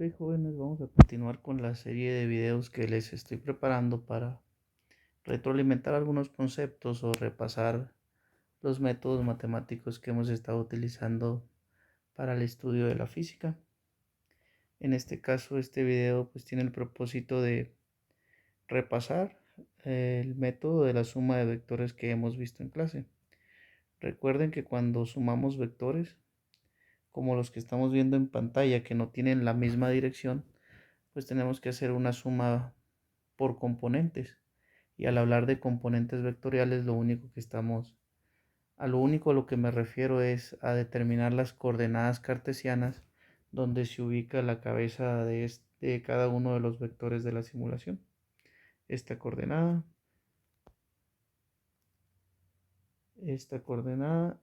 Ok, jóvenes, vamos a continuar con la serie de videos que les estoy preparando para retroalimentar algunos conceptos o repasar los métodos matemáticos que hemos estado utilizando para el estudio de la física. En este caso, este video pues tiene el propósito de repasar el método de la suma de vectores que hemos visto en clase. Recuerden que cuando sumamos vectores, como los que estamos viendo en pantalla, que no tienen la misma dirección, pues tenemos que hacer una suma por componentes. Y al hablar de componentes vectoriales, a lo único a lo que me refiero es a determinar las coordenadas cartesianas donde se ubica la cabeza de cada uno de los vectores de la simulación. Esta coordenada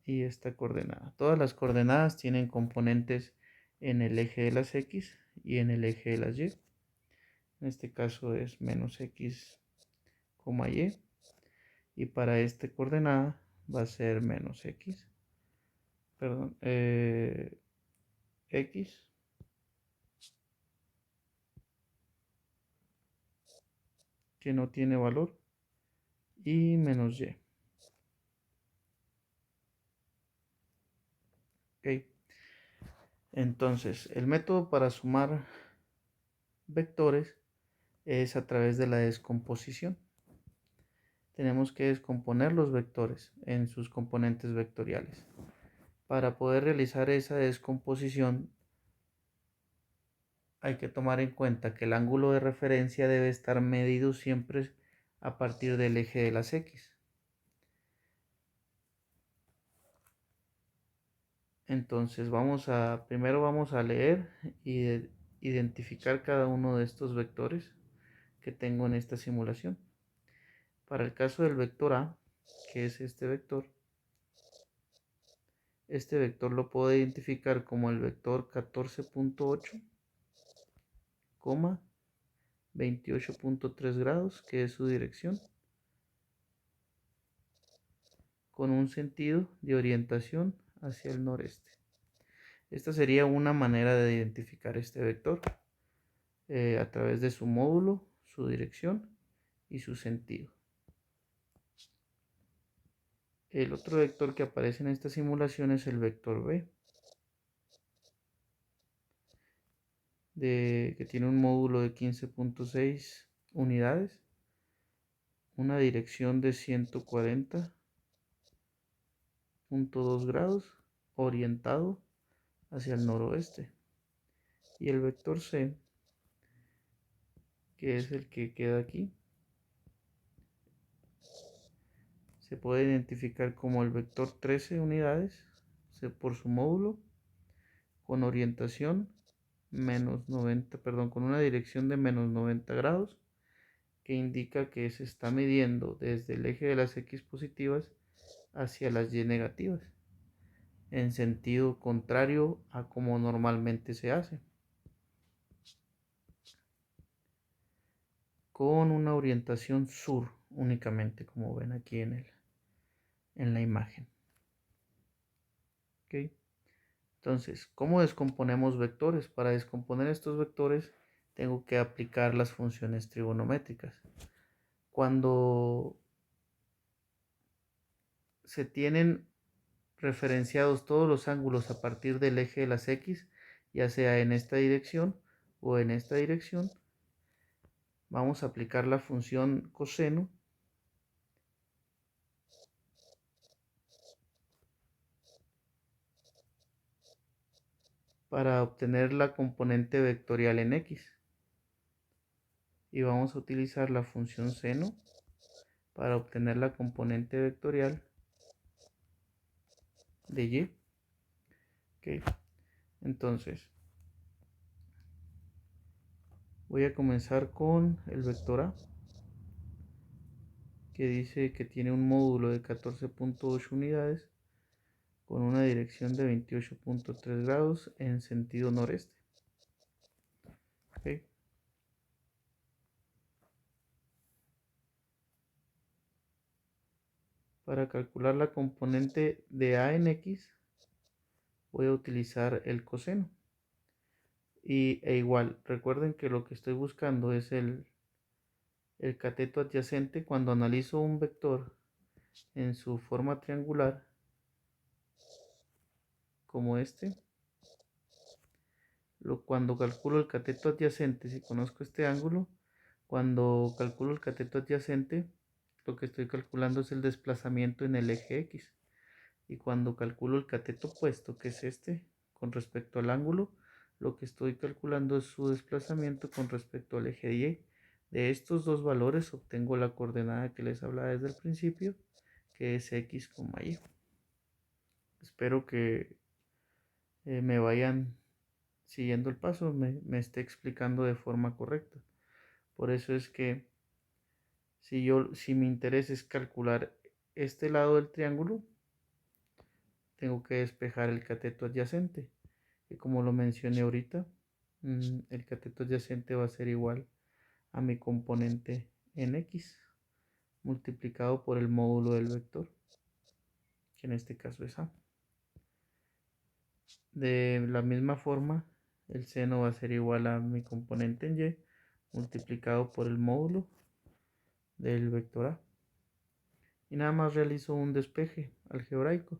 y esta coordenada. Todas las coordenadas tienen componentes en el eje de las X y en el eje de las Y. En este caso es menos X, Y. Y para esta coordenada va a ser menos X. Perdón. X que no tiene valor y menos Y. Ok. Entonces, el método para sumar vectores es a través de la descomposición. Tenemos que descomponer los vectores en sus componentes vectoriales. Para poder realizar esa descomposición hay que tomar en cuenta que el ángulo de referencia debe estar medido siempre a partir del eje de las X. Entonces primero vamos a leer y identificar cada uno de estos vectores que tengo en esta simulación. Para el caso del vector A, que es este vector lo puedo identificar como el vector 14.8, 28.3 grados, que es su dirección, con un sentido de orientación hacia el noreste. Esta sería una manera de identificar este vector a través de su módulo, su dirección y su sentido. El otro vector que aparece en esta simulación es el vector B, que tiene un módulo de 15.6 unidades, una dirección de 140.2 grados, orientado hacia el noroeste. Y el vector C, que es el que queda aquí, se puede identificar como el vector 13 unidades por su módulo, con orientación con una dirección de menos 90 grados, que indica que se está midiendo desde el eje de las X positivas hacia las Y negativas, en sentido contrario a como normalmente se hace, con una orientación sur únicamente, como ven aquí en la imagen. ¿Okay? Entonces, ¿cómo descomponemos vectores? Para descomponer estos vectores tengo que aplicar las funciones trigonométricas. Cuando se tienen referenciados todos los ángulos a partir del eje de las X, ya sea en esta dirección o en esta dirección, vamos a aplicar la función coseno para obtener la componente vectorial en X. Y vamos a utilizar la función seno para obtener la componente vectorial de Y. Okay. Entonces, voy a comenzar con el vector A, que dice que tiene un módulo de 14.8 unidades con una dirección de 28.3 grados en sentido noreste. Okay. Para calcular la componente de A en X, voy a utilizar el coseno. E igual, recuerden que lo que estoy buscando es el cateto adyacente. Cuando analizo un vector en su forma triangular, como este, cuando calculo el cateto adyacente, si conozco este ángulo, cuando calculo el cateto adyacente, lo que estoy calculando es el desplazamiento en el eje X. Y cuando calculo el cateto opuesto, que es este, con respecto al ángulo, lo que estoy calculando es su desplazamiento con respecto al eje Y. De estos dos valores obtengo la coordenada que les hablaba desde el principio, que es X, Y. Espero que me vayan siguiendo el paso, me esté explicando de forma correcta. Por eso es que si mi interés es calcular este lado del triángulo, tengo que despejar el cateto adyacente, que como lo mencioné ahorita, el cateto adyacente va a ser igual a mi componente en X multiplicado por el módulo del vector, que en este caso es A. De la misma forma, el seno va a ser igual a mi componente en Y multiplicado por el módulo del vector A. Y nada más realizo un despeje algebraico.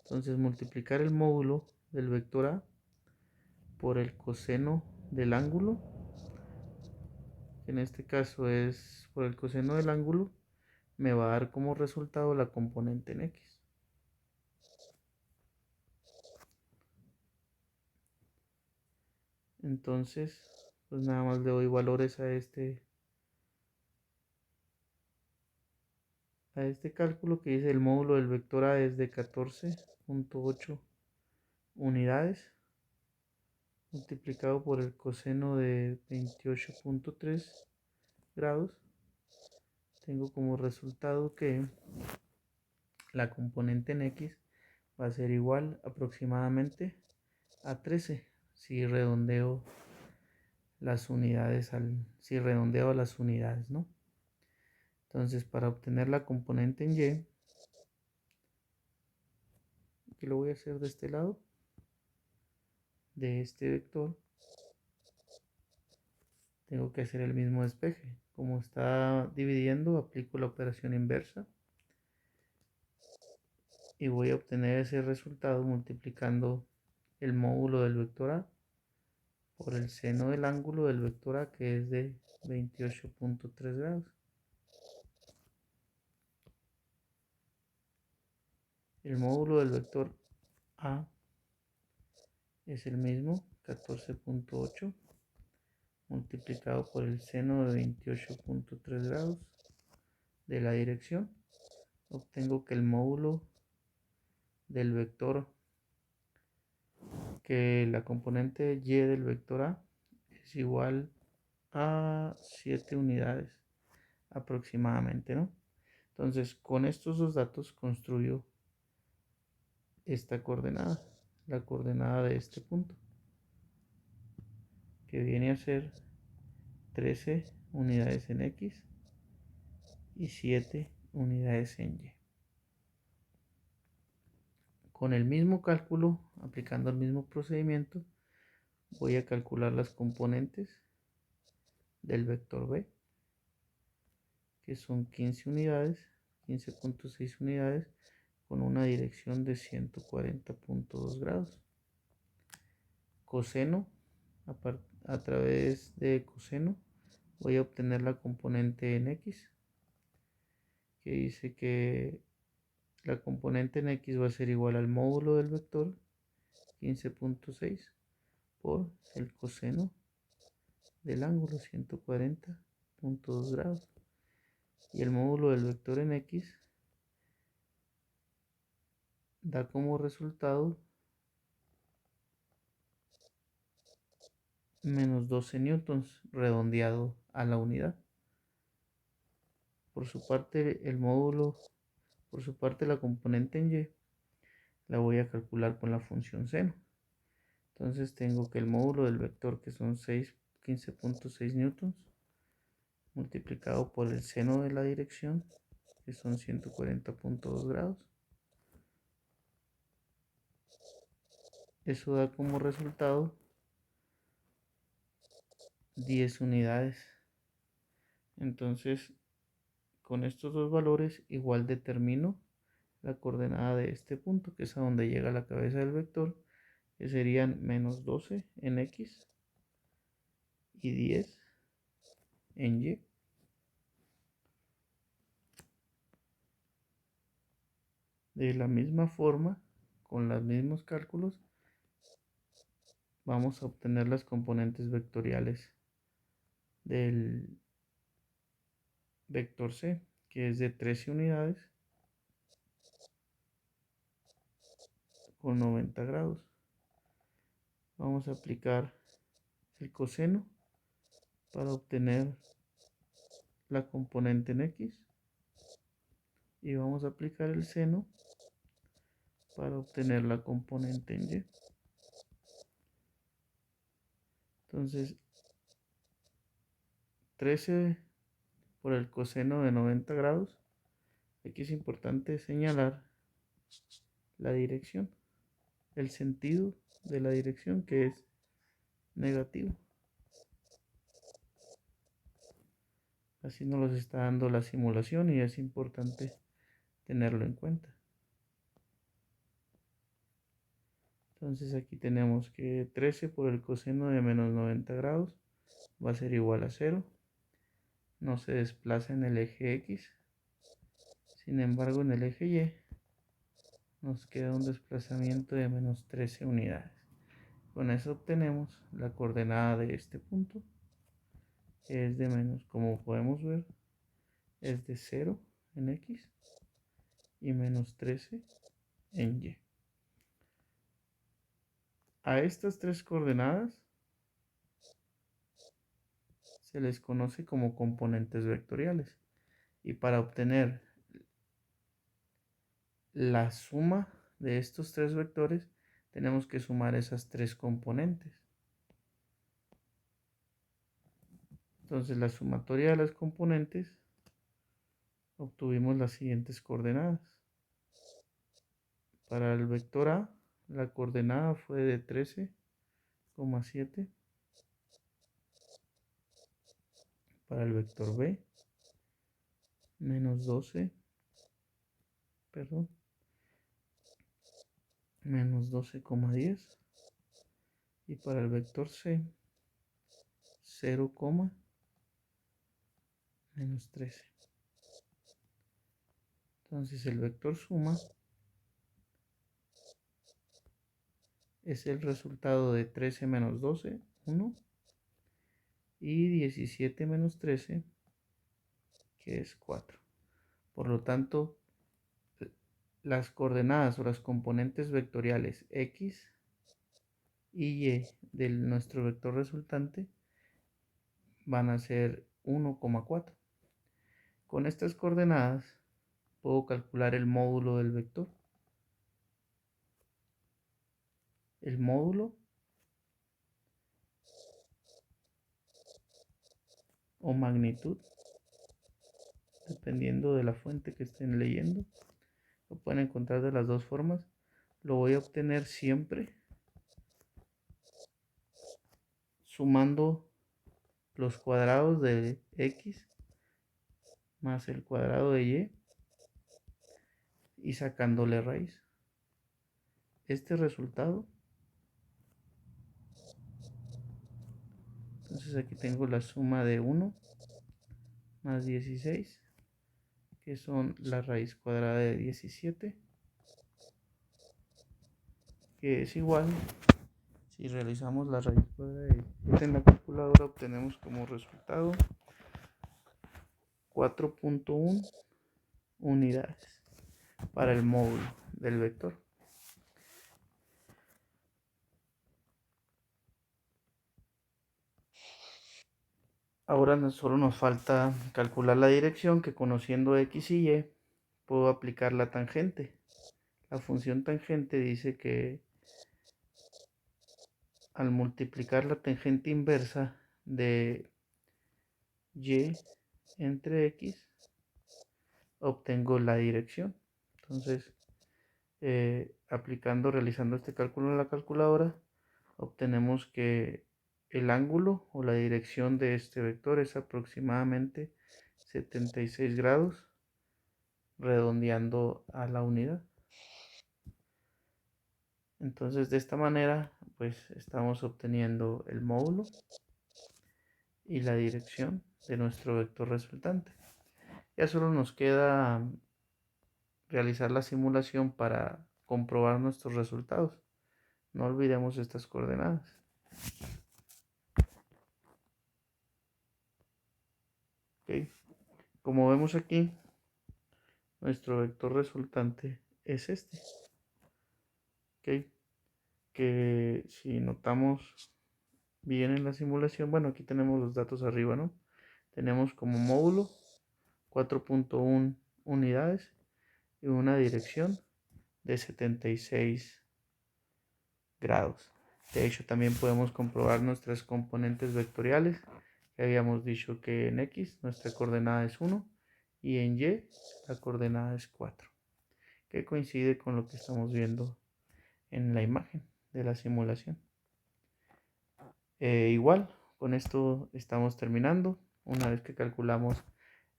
Entonces multiplicar el módulo del vector A por el coseno del ángulo, que en este caso es por el coseno del ángulo, me va a dar como resultado la componente en X. Entonces, pues nada más le doy valores a este cálculo, que dice el módulo del vector A es de 14.8 unidades multiplicado por el coseno de 28.3 grados. Tengo como resultado que la componente en X va a ser igual aproximadamente a 13 si redondeo las unidades si redondeo las unidades, ¿no? Entonces, para obtener la componente en Y, que lo voy a hacer de este lado, de este vector, tengo que hacer el mismo despeje. Como está dividiendo, aplico la operación inversa y voy a obtener ese resultado multiplicando el módulo del vector A por el seno del ángulo del vector A, que es de 28.3 grados. El módulo del vector A es el mismo, 14.8 multiplicado por el seno de 28.3 grados de la dirección. Obtengo que el módulo del vector, que la componente Y del vector A es igual a 7 unidades aproximadamente, ¿no? Entonces, con estos dos datos construyo esta coordenada, la coordenada de este punto, que viene a ser 13 unidades en X y 7 unidades en Y. Con el mismo cálculo, aplicando el mismo procedimiento, voy a calcular las componentes del vector B, que son 15 unidades, 15.6 unidades, con una dirección de 140.2 grados. Coseno, a través de coseno, voy a obtener la componente en X, que dice que la componente en X va a ser igual al módulo del vector 15.6 por el coseno del ángulo 140.2 grados. Y el módulo del vector en X da como resultado menos 12 newtons redondeado a la unidad. Por su parte la componente en Y la voy a calcular con la función seno. Entonces tengo que el módulo del vector, que son 15.6 newtons, multiplicado por el seno de la dirección, que son 140.2 grados. Eso da como resultado 10 unidades. Entonces, con estos dos valores igual determino la coordenada de este punto, que es a donde llega la cabeza del vector, que serían menos 12 en X y 10 en Y. De la misma forma, con los mismos cálculos, vamos a obtener las componentes vectoriales del vector C, que es de 13 unidades con 90 grados. Vamos a aplicar el coseno para obtener la componente en X y vamos a aplicar el seno para obtener la componente en Y. Entonces, 13 por el coseno de 90 grados. Aquí es importante señalar la dirección, el sentido de la dirección, que es negativo. Así nos los está dando la simulación y es importante tenerlo en cuenta. Entonces aquí tenemos que 13 por el coseno de menos 90 grados va a ser igual a 0. No se desplaza en el eje X. Sin embargo, en el eje Y nos queda un desplazamiento de menos 13 unidades. Con eso obtenemos la coordenada de este punto, que es de menos, como podemos ver, es de 0 en X y menos 13 en Y. A estas tres coordenadas se les conoce como componentes vectoriales. Y para obtener la suma de estos tres vectores, tenemos que sumar esas tres componentes. Entonces, la sumatoria de las componentes, obtuvimos las siguientes coordenadas. Para el vector A, la coordenada fue de 13,7. Para el vector B, menos 12, perdón, menos 12,10. Y para el vector C, 0, menos 13. Entonces el vector suma es el resultado de 13 menos 12, 1, y 17 menos 13, que es 4. Por lo tanto, las coordenadas o las componentes vectoriales X y Y de nuestro vector resultante van a ser 1,4. Con estas coordenadas puedo calcular el módulo del vector. El módulo o magnitud, dependiendo de la fuente que estén leyendo, lo pueden encontrar de las dos formas. Lo voy a obtener siempre sumando los cuadrados de X más el cuadrado de Y sacándole raíz. Este resultado, entonces aquí tengo la suma de 1 más 16, que son la raíz cuadrada de 17, que es igual, si realizamos la raíz cuadrada de 17 en la calculadora, obtenemos como resultado 4.1 unidades para el módulo del vector. Ahora solo nos falta calcular la dirección, que conociendo X y Y puedo aplicar la tangente. La función tangente dice que al multiplicar la tangente inversa de Y entre X, obtengo la dirección. Entonces, realizando este cálculo en la calculadora, obtenemos que el ángulo o la dirección de este vector es aproximadamente 76 grados, redondeando a la unidad. Entonces, de esta manera, pues estamos obteniendo el módulo y la dirección de nuestro vector resultante. Ya solo nos queda realizar la simulación para comprobar nuestros resultados. No olvidemos estas coordenadas. ¿Okay? Como vemos aquí, nuestro vector resultante es este. ¿Okay? Que si notamos bien en la simulación, bueno, aquí tenemos los datos arriba, ¿no? Tenemos como módulo 4.1 unidades y una dirección de 76 grados. De hecho, también podemos comprobar nuestras componentes vectoriales, que habíamos dicho que en X nuestra coordenada es 1 y en Y la coordenada es 4, que coincide con lo que estamos viendo en la imagen de la simulación. Igual, con esto estamos terminando. Una vez que calculamos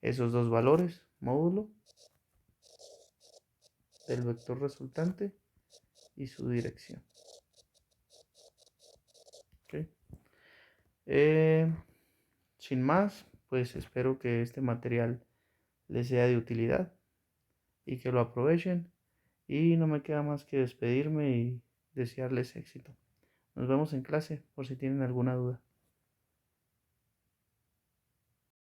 esos dos valores, módulo del vector resultante y su dirección. ¿Okay? Sin más, pues espero que este material les sea de utilidad y que lo aprovechen. Y no me queda más que despedirme y desearles éxito. Nos vemos en clase por si tienen alguna duda.